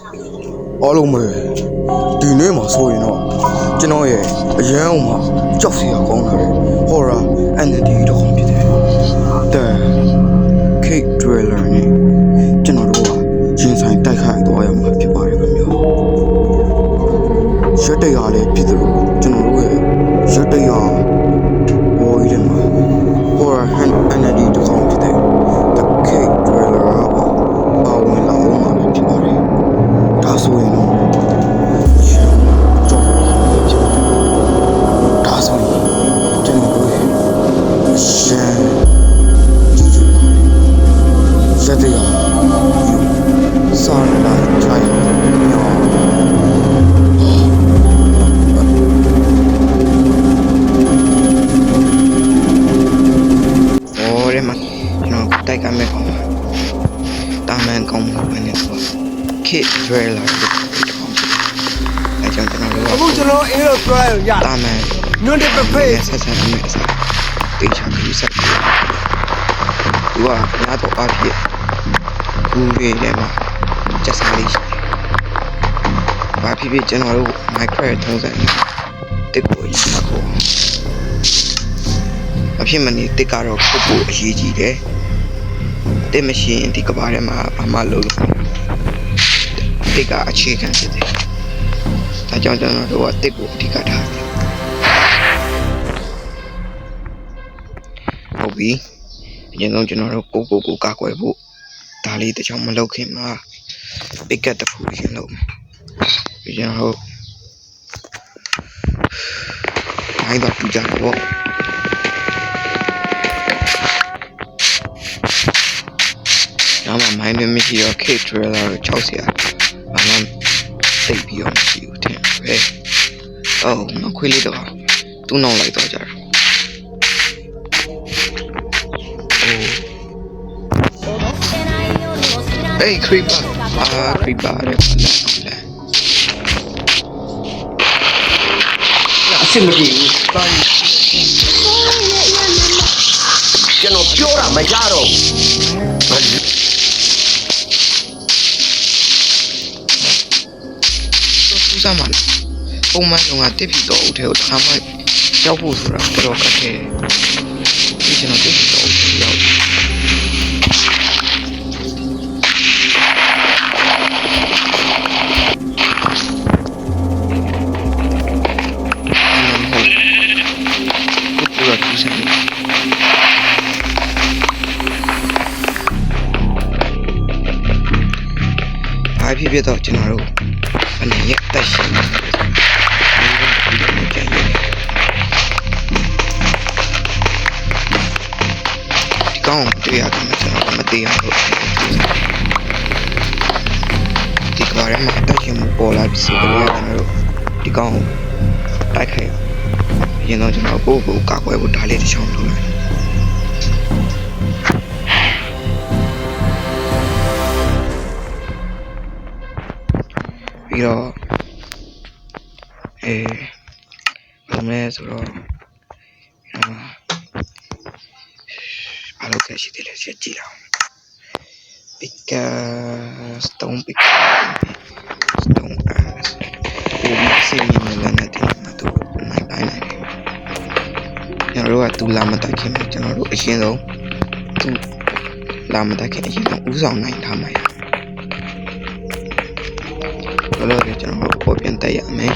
အားလုံးပဲဒီနေ့မှာဆိုရင်တော့ကျွန်တော်ရဲ့အရန်အောင်မှာကြောက်စရာကောင်းတဲ့ horror entity တစ်ခုဖြစ်တယ်။ The Cake Dweller နဲ့ကျွန်တော်တို့ကရင်ဆိုင်တိုက်ခိုက်သွားရမှာဖြစ်ပါတယ်ခင်ဗျာ။ရက်တရားလည်းဖြစ်တယ်လို့ကျွန်တော်တို့ရဲ့ရက်တရားဘော်ကြီးတွေမှာ horror entity တစ်ခုဖြစ်တယ်။ The Cake Dweller ပါဝင်လာအောင်မှာဖြစ်ပါတယ်။ဒါဆိုရင်တော့တိုက်ကမဲ့ကောင်တာမန်ကောင်ပဲနဲ့ဆို Cake Dweller အဲကြောင့်ကျွန်တော်တို့အခုကျွန်တော်အင်းလို့ပြောရရ တာမန် ညွန့်တဲ့ပဖေး ဆက်ဆက်နဲ့အစားတေချာခူးဆက်သူကနားတော့အဖြစ်ကူလေးထဲမှာကျက်စားလေးရှိတယ်။ဘာဖြစ်ဖြစ်ကျွန်တော်တို့ Minecraft ထုံးစံတစ်ကိုရမှာကိုအဖြစ်မနေတစ်ကတော့ပို့အရေးကြီးတယ်။တစ်မရှိရင်ဒီကဘာထဲမှာဘာမှလုပ်လို့တစ်ကအခြေခံဖြစ်တယ်။ဒါကြောင့်ကျွန်တော်တို့ကတစ်ကိုအဓိကထားတယ်။ဟုတ်ပြီ။အရင်ဆုံးကျွန်တော်တို့ကိုကာကွယ်ဖို့ဒါလေးတချောင်းမလုပ်ခင်မှာပစ်ကတ်တစ်ခုရှင်းလုပ်မယ်။ပြီးကျွန်တော်တို့မိုင်းတော့ပြကြတော့နောက်မှမိုင်းတွေမရှိတော့ Cake Dweller ကိုကြောက်စရာဘာမှသိပြီးတော့မရှိဘူးထင်ပဲ။အော်မခွေးလေးတော့သူ့နောက်လိုက်တော့ကြတယ်။Hey, creeper! Creeper! အဆင်မပြေဘူးကျွန်တော်ပြောတာမရတော့ဘူးစမ်းပါလားပုံမှန်ကတစ်ဖြစ်တော့ဦးထဲကိုတစ်ခါမှရောက်ဖို့ဆိုတာတော်တော်ခက်ခဲဒီကျွန်တော်တစ်ဖြစ်တော့ဦးရောက်ဘာဖြစ်ဖြစ်တော့ကျွန်တော်တို့အနေနဲ့တက်ရှင်နေတယ်ဒီကောင်တွေ့ရတယ်ကျွန်တော်မသိအောင်လုပ်ဒီကရမှာတက်ရှင်ပေါ်လာပြီဆိုတော့ကျွန်တော်တို့ဒီကောင်တိုက်ခိုက်ရင်တော့ကျွန်တော်ကိုကာကွယ်ဖို့ဒါလေးတစ်ချောင်းလုပ်လိုက်ပြီးတော့ဘယ်လိုလဲဆိုတော့ဘာလို့ကရှိတယ်လဲကြည့်အောင် stone pick stoneစီမီမလာတဲ့မှာသူနိုင်တိုင်းတယ်ကျွန်တော်တို့ကသူလာမတက်ခင်ကျွန်တော်တို့အရင်ဆုံးသူလာမတက်ခင်အရင်ဆုံးဥဆောင်နိုင်ထားမှာဘယ်လိုလဲကျွန်တော်တို့ပေါ်ပြန်တက်ရမယ်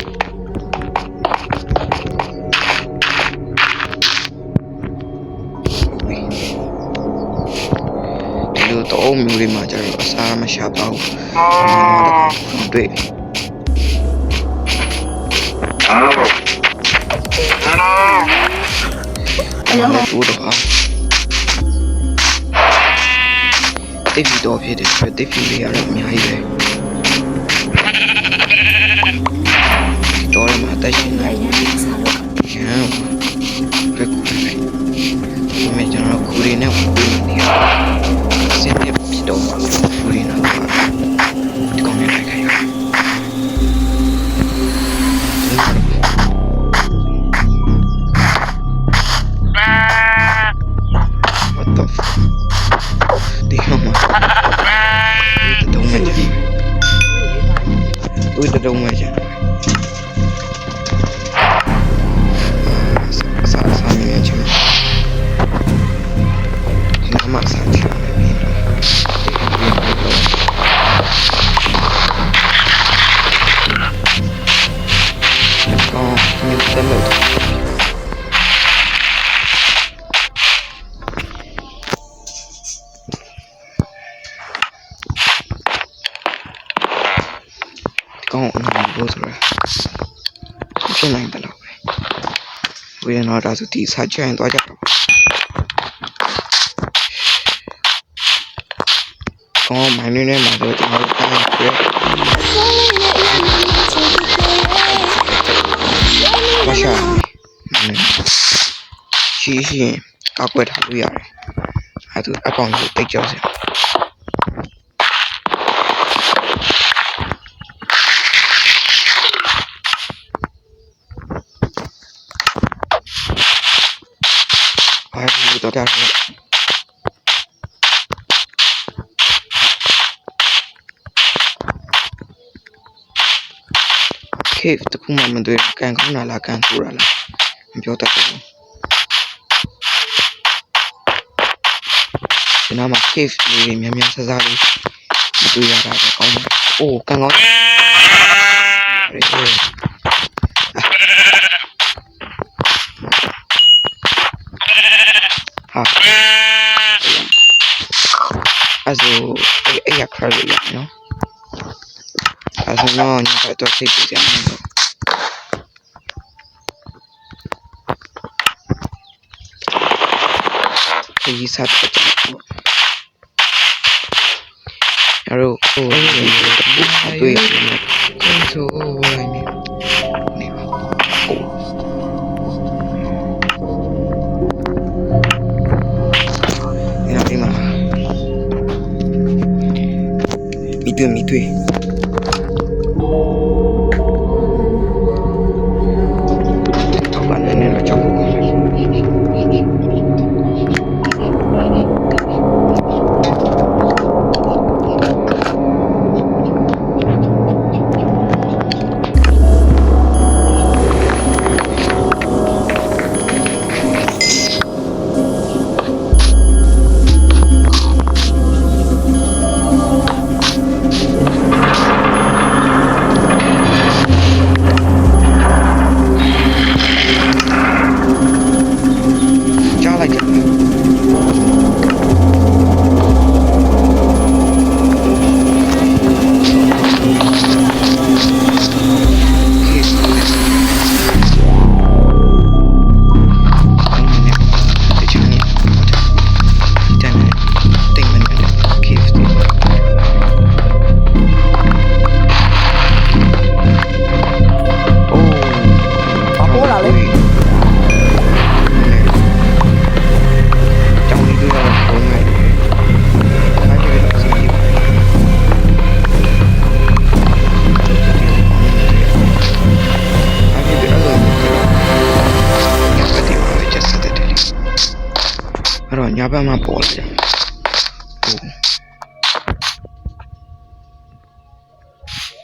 ဒီလိုတော့မျိုးလေးမှာကျတော့အစားမရှာပါဘူးတွေ့တူတော့တိတ်တော့ဖြစ်တယ်တိတ်ဖြစ်ရတော့အများကြီးပဲတော်ရမှာတက်ရှင်နိုင်ရန်ဘယ်ကူလဲဒီမဲ့ကျွန်တော်ခူရီနဲ့ဝင်နေရစင်ပြဖြစ်တော့မှာခူရီနဲ့ဒီကောင်နဲ့ခိုင်ရWhat the fuck? Di mo. Ito medyo သွေးတုံးမဲ့ချင်စားနေချင်ဒီမှာစားချင်တယ်လို့ကောင်းအောင်လို့ဆိုရဖြစ်နိုင်တယ်လို့ပဲဝေးတော့ဒါဆိုဒီစားချင်သွားကြတော့ကောင်းမိုင်းနေမှာတော့ကျွန်တော်ကိုင်းပြမရှာရှိကောက်ွက်ထားလို့ရတယ်အဲဒါအကောင့်ကိုတိတ်ကြောက်စရာတော့တာcave တခုမှမတွေ့ကန်ကောင်းတာလားကန်ဆိုးတာလားမပြောတတ်ဘူးဒီနားမှာ cave လေးများများဆဆလေးတွေ့ရတာကောင်းတယ်အိုးကန်ကောင်းဟာအဲ့ရခရလေးနော်အဲ့တော့ညတော့စိတ်ကြည့်ကြမယ်ဒီစားတော့အဲ့တော့တွေ့ဆိုလိုက်နေပါဒီမှာမိတွေ့တော့ဘာနဲ့တော့ကြောက်ညာဘက်မှာပေါ်လာတယ်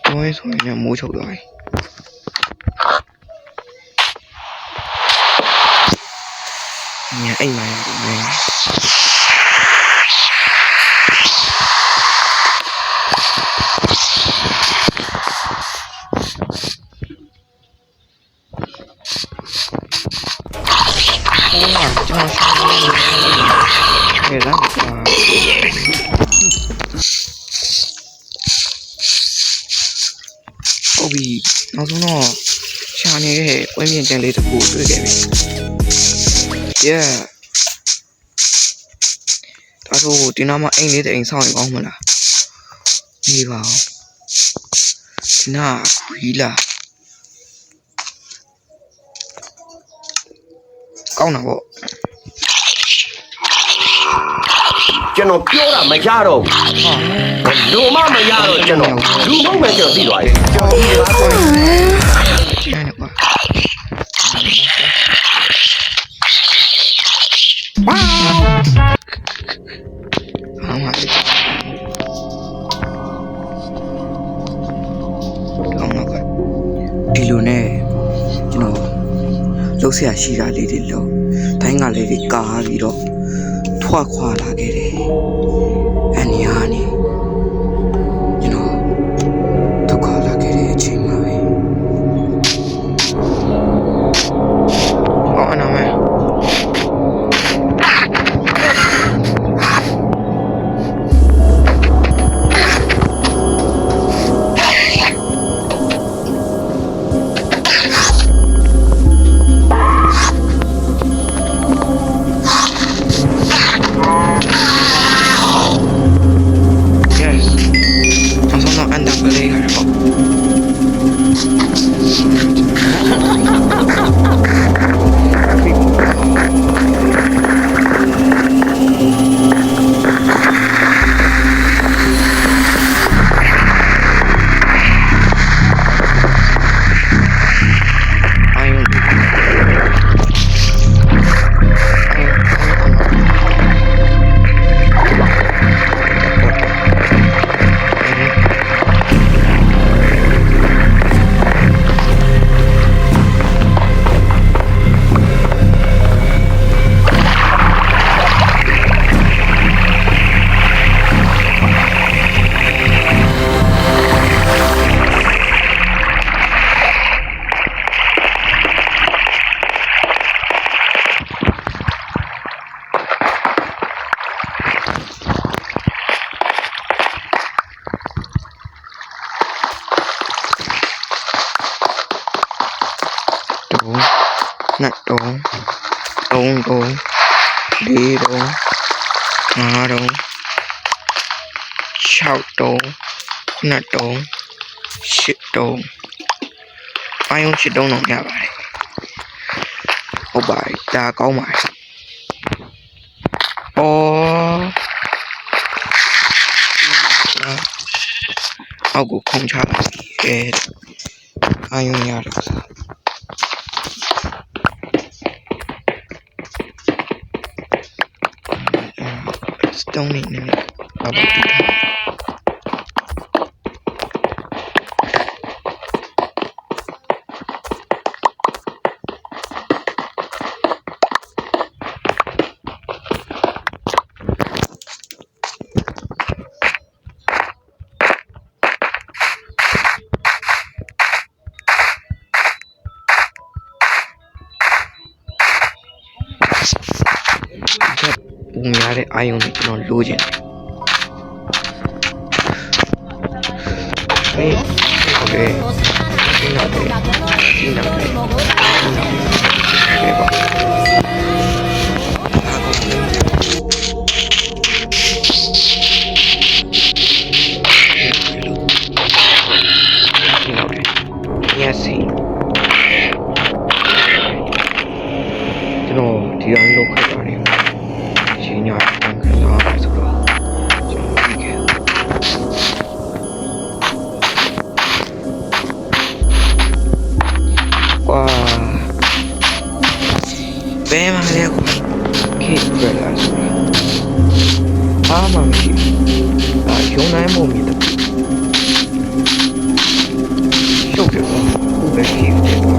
ဟိုဆိုရင်မိုးချုပ်သွားပြီညာအိမ်မှာရတယ်Mira, Obi, no, Shani, when you can later food together. Yeah, that's all. Dinama ain't it ain't sounding on Mona. Niva Dina, Hila. Count a walk. ကျွန်တော်ပြောတာမရတော့လူမမရတော့ကျွန်တော်လူမဟုတ်ပဲကျွန်တော်သိသွားတယ်ကျွန်တော်ပြောတာဝါအောင်ပါ ဒီလိုနဲ့ကျွန်တော်လှုပ်ရှားရှိတာလေးတွေလို့ဘိုင်းကလေးတွေကာပြီးတော့ထွက်ခွာလာခဲ့တယ်အနေဟာနေကျွန်တော်ဒုက္ခလာခဲ့တဲ့အချိန်မှာပဲအနာမဲနှစ်တုံးသုံးတုံးလေးတုံးငါးတုံး၆တုံးနှစ်တုံးရှစ်တုံးအာယုံရှစ်တုံးတော့ရပါတယ်ဟုတ်ပါတယ်ဒါကောင်းပါတယ်အောက်ကိုခုံချပါပြီအာယုံရတော့တုံးနေနေဘာလို့ပုံရတဲ့အာယုံတွေကျွန်တော်လိုချင်တယ်ဟေးโอเคဒီနောက်တော့ဒီနောက်တော့ပါYes. ကျွန်တော်ဒီအောင်လုပ်ခဲ့ပါတယ်။ချင်းညာတန်ခါလာဆိုတော့ကျွန်တော်ဒီကဝါဘယ်မှာလဲကွာခေတ်ပြလာဆိုတာအားမမရှိဘူး။ရုံနိုင်မှုမြင်တယ်ရှုပ်တယ်ကွာဘယ်ခေတ်တယ်ကွာ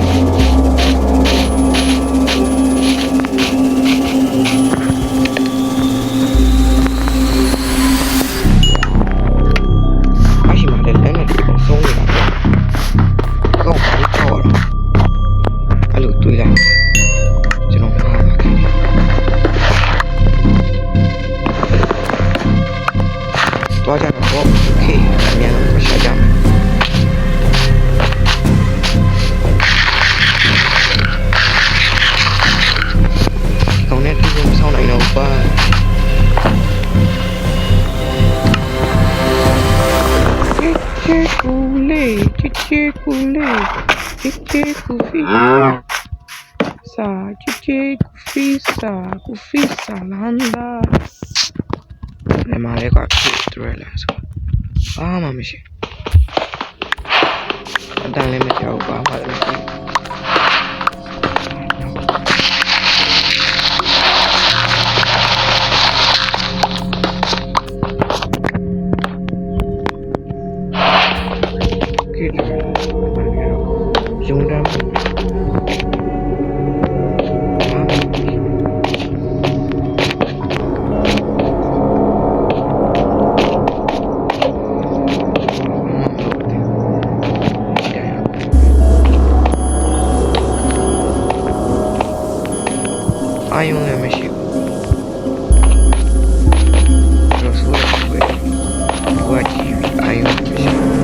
သွားကြတော့โอเคအများကြီးရှာကြမယ်ကောင်းတဲ့ဒီကိုမဆောင်နိုင်တော့ပါချစ်ကူလေးချစ်ကူလေးချစ်ကူဖီစာချစ်ကူဖီစာကူဖီစာလန်ဒါဒီမှာလည်းကခေတ်တွေ့လာဆိုအားမမရှိအတန်လည်းမကြောက်ပါဘာလို့လဲခေတ်တွေ့လာ ယုံတမ်းအာယုံလည်းမရှိဘူးတော့ဆိုရပဲဘာကြည့်အာယုံမရှိဘူး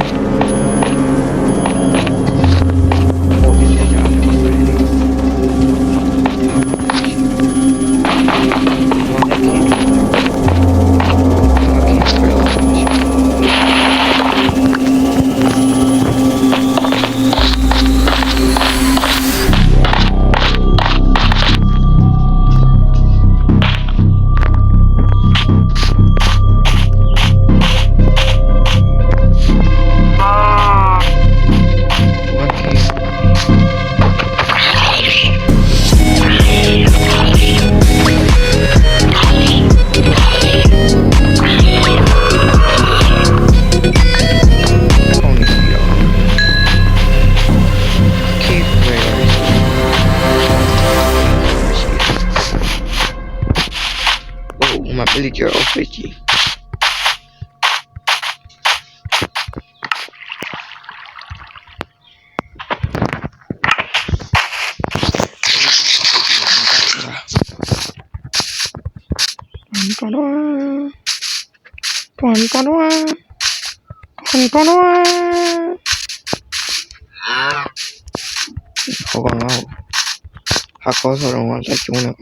Uma película ofreci. Aku seorang wanita cuma.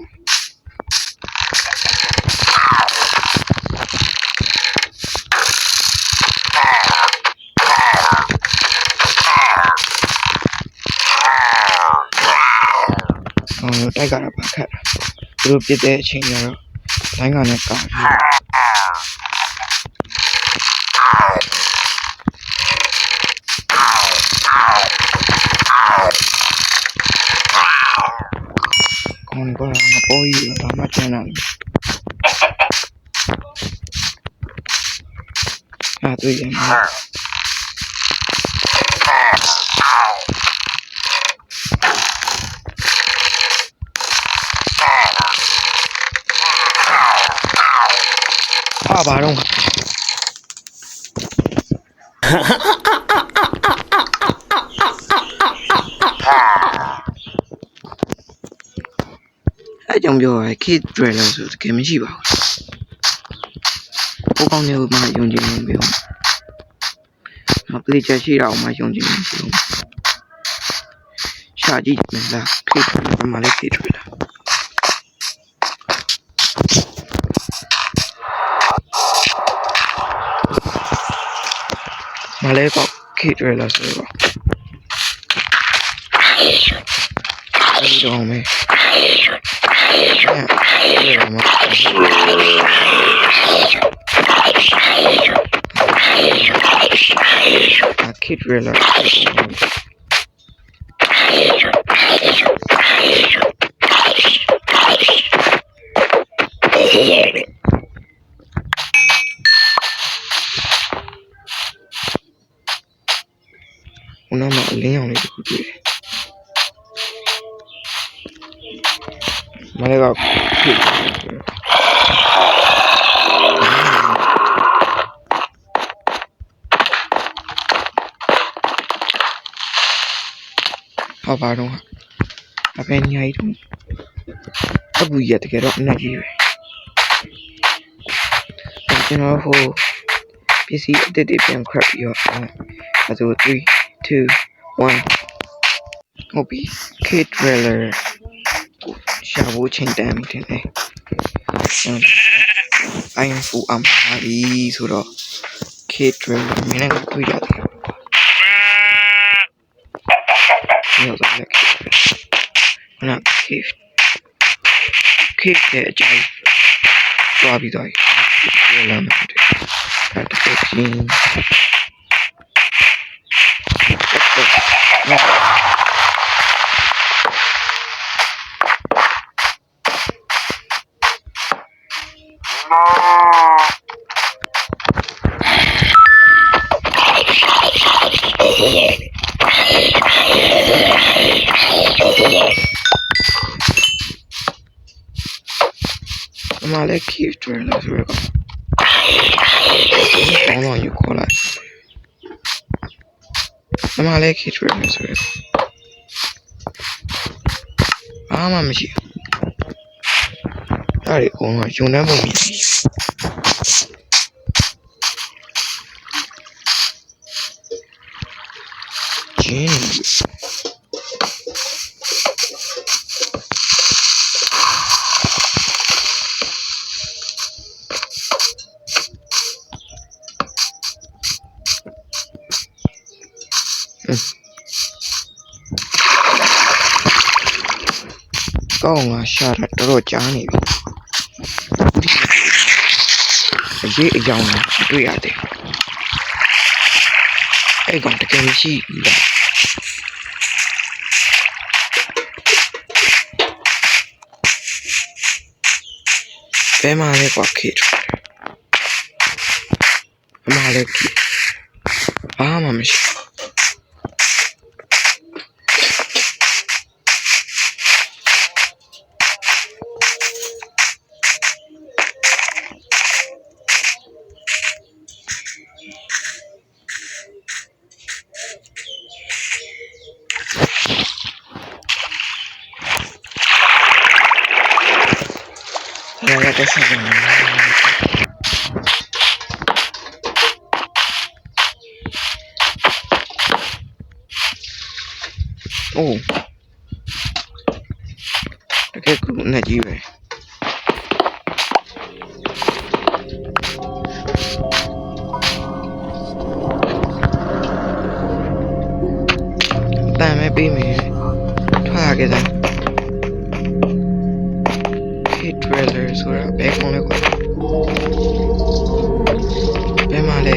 I got a packet. Group did that change. Hang on a car. Con có là bôi là mắt chân nào. À tôi em. Bà đâu ở trong rồi khi rồi là sự cái mấy gì bảo cô con nhiều mà dùng gì không biết mà đi chơi chi đâu mà dùng gì không sao gì mình là khi mà lấy khi rồi là mà lấy có khi rồi là sự đi đâu mày kid realize una malinha onde tu Malega How about don't have any item? How do you get to get up energy? You know, for PC did it and crap your as a 3, 2, 1. Hobby kid trailer. Shall we change them today? I am full happy so the kid trailer meaning we got here. No, the kid. Not kid. Kid there, Jay. Robbie died. At the 15. အမလည်း keep တွေ့လာဆိုတော့ကောင်းတော့ယူခေါ်လိုက်အမလည်း keep တွေ့လာဆိုတော့အားမမရှိအဲ့ဒီကောင်ကယုံနှမ်းပုံမြင်ကျင်းကောင်းကရှာတာတော်တော်ကြားနေပြီအရေးအကြောင်းကိုတွေ့ရတယ်အဲ့ကောင်တကယ်ရှိလားဘယ်မှာလဲကွာခေတ်အမလည်းဘာမှမရှိရတဲ့ဆက်ကနေအိုးတကယ်ကူနဲ့ကြီးပဲတမ်းမဲ့ပေးမယ်ထွက်ရခဲ့စမ်းtrailer ဆိုတာဘယ်ကောင်လဲကွာဘယ်မှာလဲ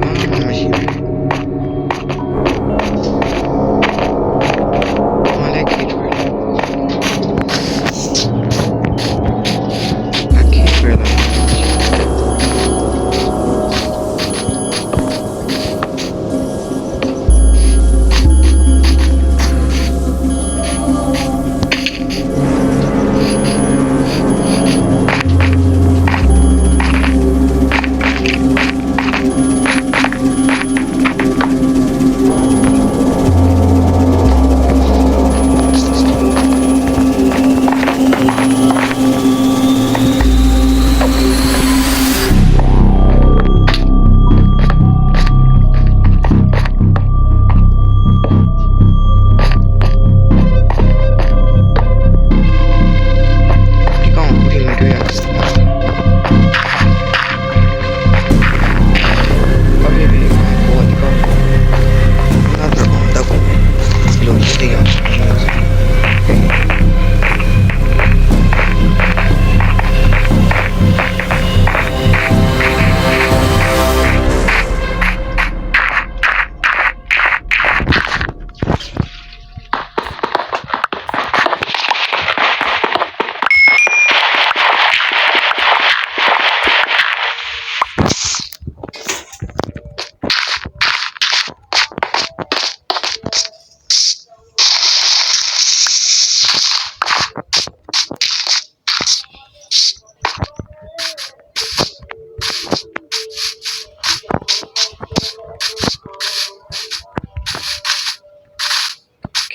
အားမရှိဘူးမလဲခေ trailer အခေ trailer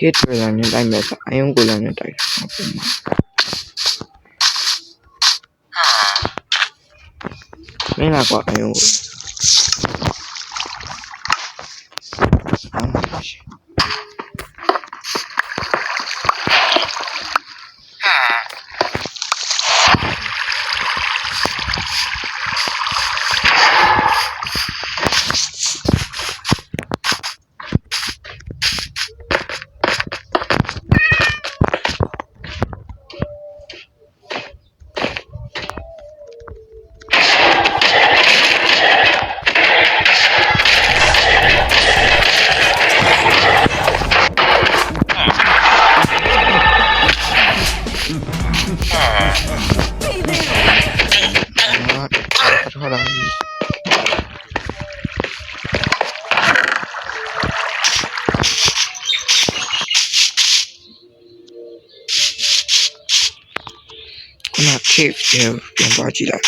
ခေတ်trailer နဲ့တိုက်မဲ့အယုံကိုလည်းနဲ့တိုက်တာပုံမှာမင်းလာကွာအယုံကို cave ထဲပြန်သွားကြည့်လိုက်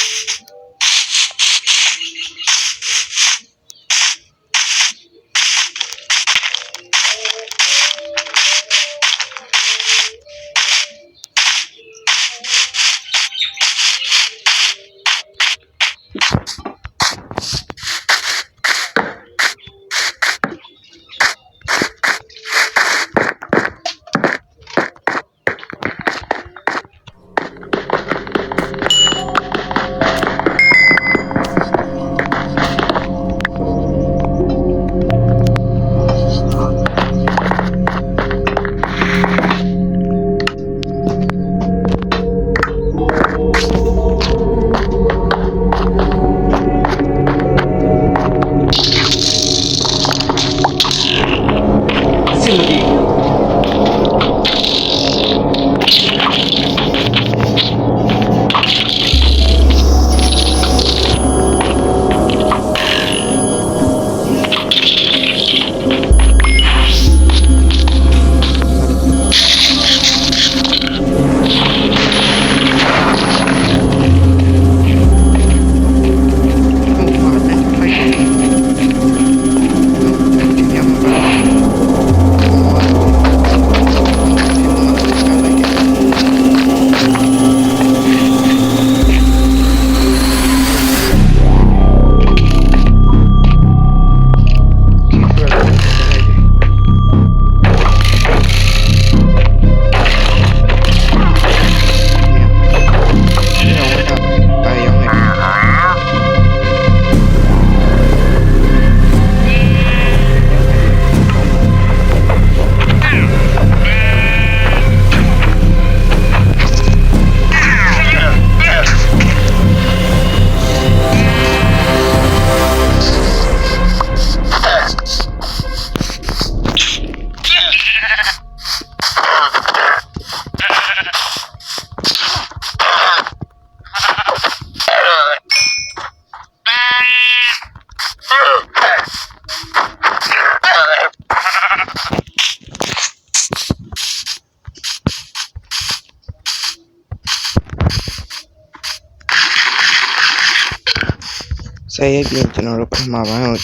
ဆယ်ရက်ပြင်ကျွန်တော်တို့ပထမပိုင်းကို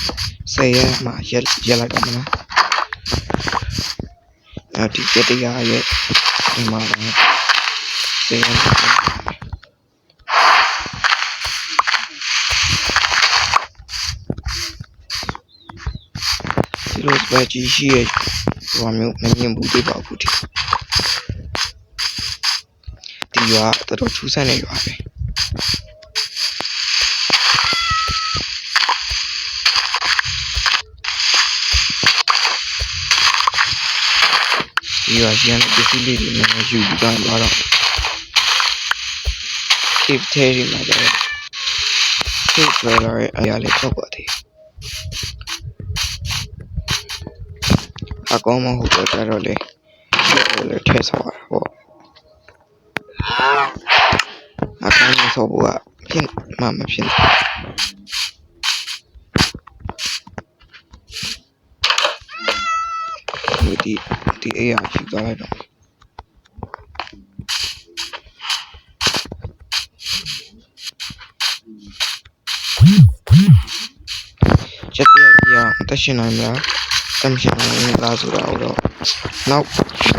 ဆယ်ရက်မှာရက်လိုက်ပါမလားဒီကတရားရဲ့ဒီမှာပိုင်းဆယ်ရက်ဒီလိုပဲကြီးရှိရဲ့ဟိုမျိုးမမြင်ဘူးတွေ့ပါဘူးဒီရွာတော်တော်ထူးဆန်းတဲ့ရွာပဲဒီရွာရှိတဲ့ပစ္စည်းလေးတွေနဲ့ယူပြီးတော့cave ထဲမှာကျတော့ cave ဝယ်လာတဲ့အရာလေးတော့ပါတယ်အကောင်မဟုတ်တော့ကြတော့လေဒီထဲဆောက်ရတော့အကောင်မဆောက်ဘူးကဖြစ်မှမဖြစ်ဒီအရာဖြစ်သွားလိုက်တော့ချက်ပြပြတက်ရှင်နိုင်များတမ်းရှင်နိုင်လားဆိုတာတော့နောက်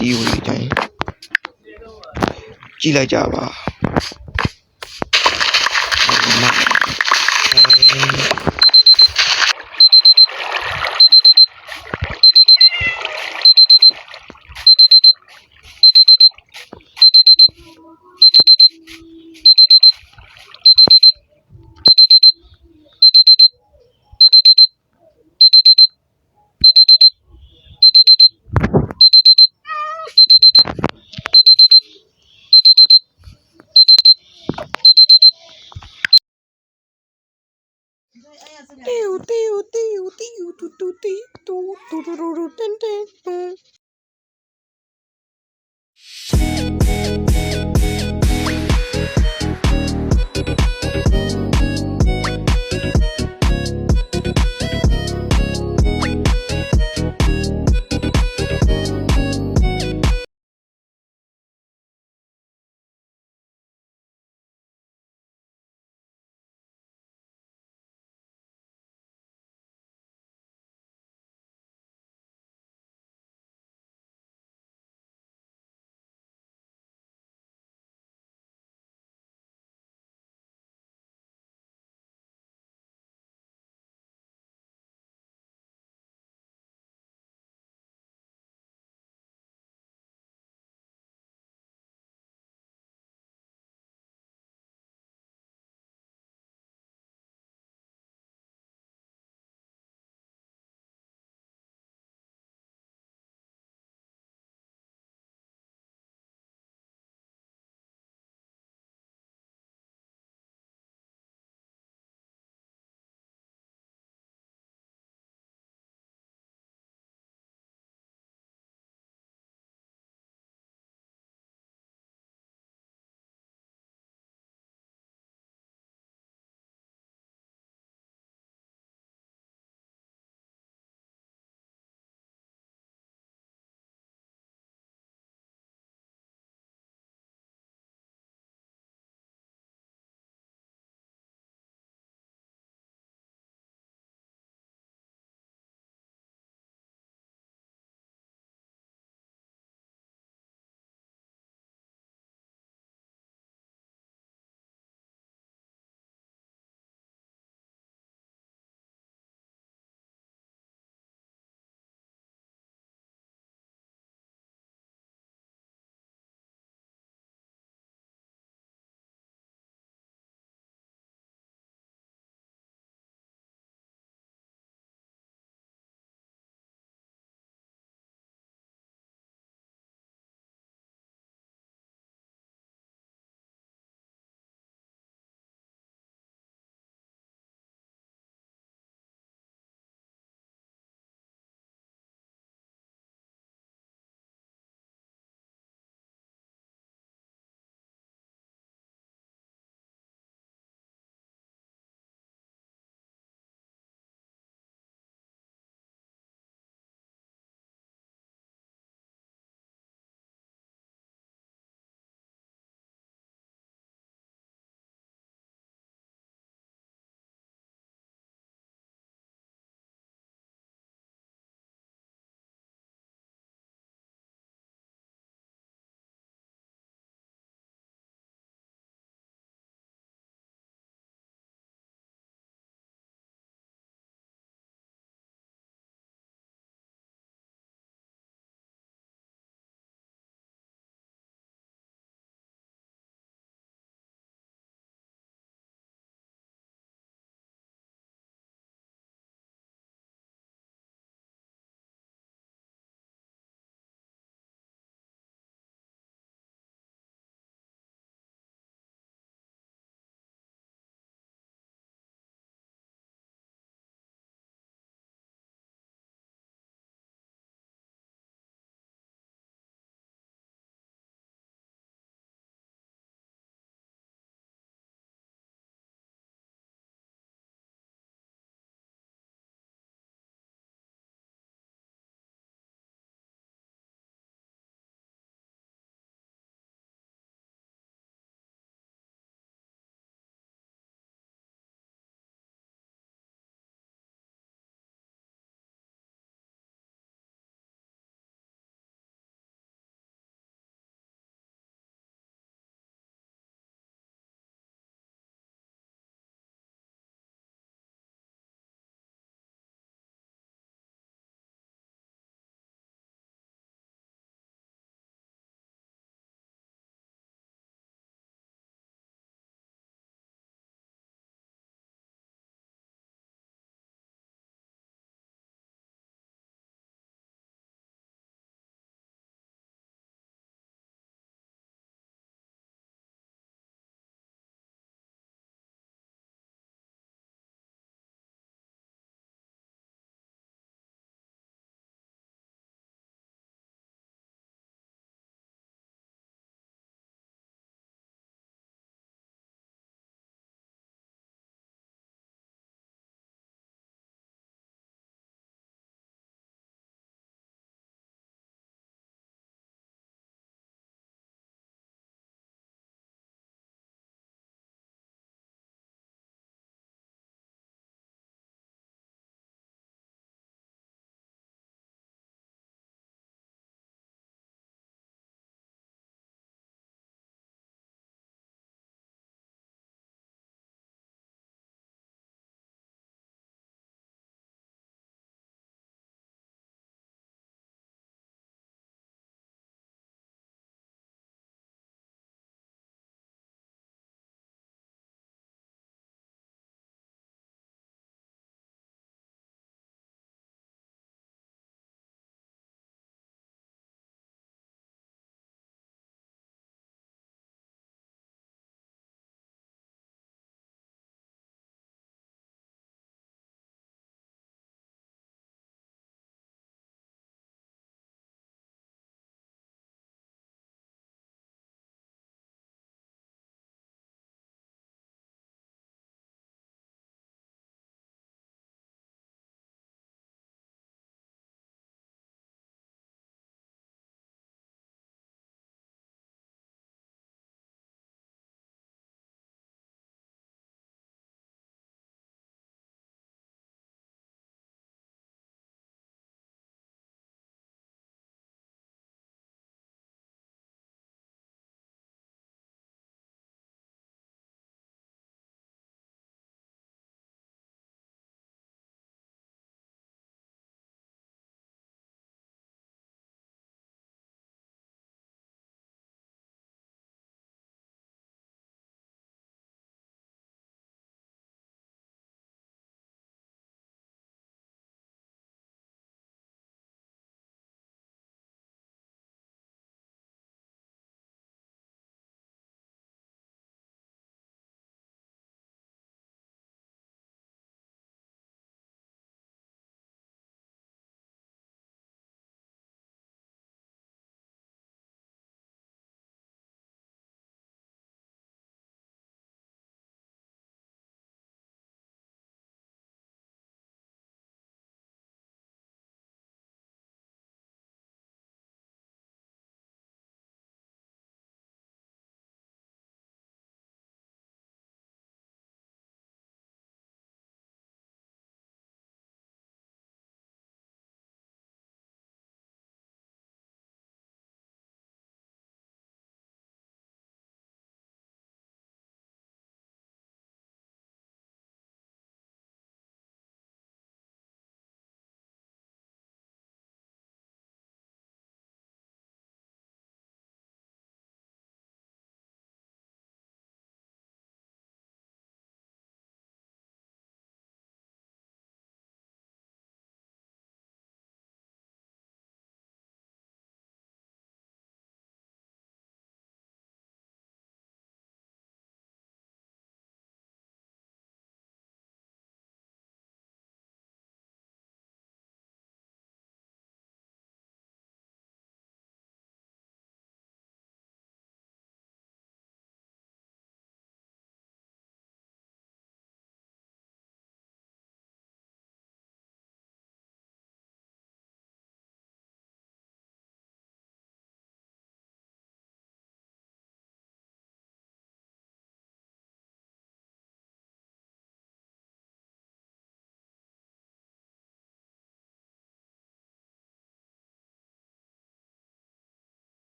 ဒီဝီတိုင်းကြည့်လိုက်ကြပါ